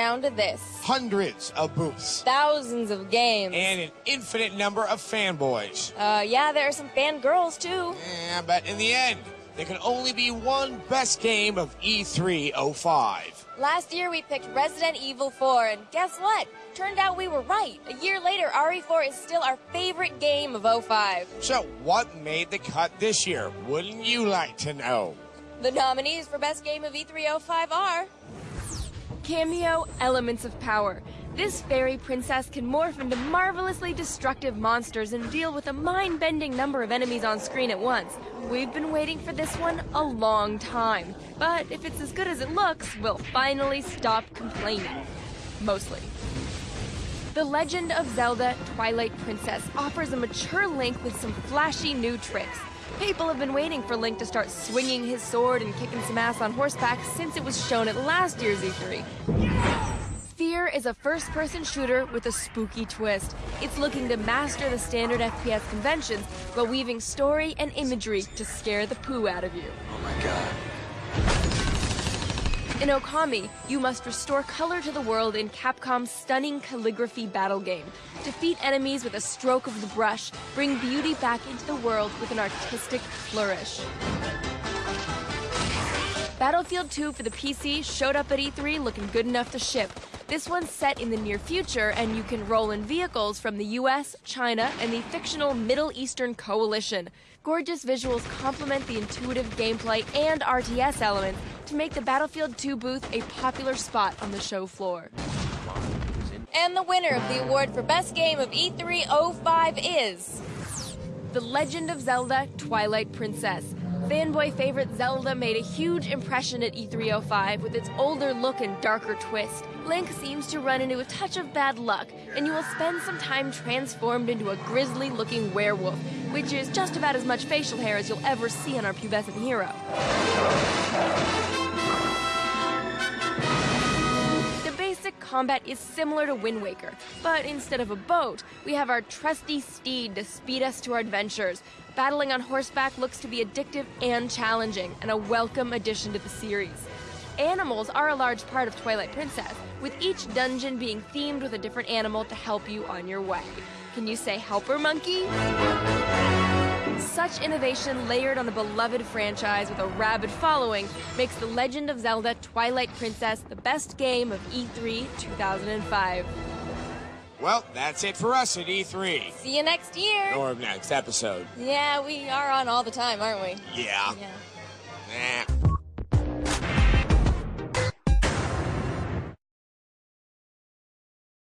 down to this. Hundreds of booths. Thousands of games. And an infinite number of fanboys. Yeah, there are some fangirls, too. Yeah, but in the end, there can only be one best game of E3 05. Last year, we picked Resident Evil 4, and guess what? Turned out we were right. A year later, RE4 is still our favorite game of 05. So, what made the cut this year? Wouldn't you like to know? The nominees for Best Game of E3 05 are... Cameo Elements of Power. This fairy princess can morph into marvelously destructive monsters and deal with a mind-bending number of enemies on screen at once. We've been waiting for this one a long time. But if it's as good as it looks, we'll finally stop complaining. Mostly. The Legend of Zelda Twilight Princess offers a mature Link with some flashy new tricks. People have been waiting for Link to start swinging his sword and kicking some ass on horseback since it was shown at last year's E3. Fear is a first-person shooter with a spooky twist. It's looking to master the standard FPS conventions while weaving story and imagery to scare the poo out of you. Oh my god. In Okami, you must restore color to the world in Capcom's stunning calligraphy battle game. Defeat enemies with a stroke of the brush, bring beauty back into the world with an artistic flourish. Battlefield 2 for the PC showed up at E3 looking good enough to ship. This one's set in the near future, and you can roll in vehicles from the US, China, and the fictional Middle Eastern Coalition. Gorgeous visuals complement the intuitive gameplay and RTS elements to make the Battlefield 2 booth a popular spot on the show floor. And the winner of the award for Best Game of E3 05 is... The Legend of Zelda Twilight Princess. Fanboy favorite Zelda made a huge impression at E3 05 with its older look and darker twist. Link seems to run into a touch of bad luck, and you will spend some time transformed into a grisly-looking werewolf, which is just about as much facial hair as you'll ever see on our pubescent hero. The basic combat is similar to Wind Waker, but instead of a boat, we have our trusty steed to speed us to our adventures. Battling on horseback looks to be addictive and challenging, and a welcome addition to the series. Animals are a large part of Twilight Princess, with each dungeon being themed with a different animal to help you on your way. Can you say helper monkey? Such innovation layered on a beloved franchise with a rabid following makes The Legend of Zelda Twilight Princess the best game of E3 2005. Well, that's it for us at E3. See you next year. Or next episode. Yeah, we are on all the time, aren't we? Yeah. Yeah. Nah.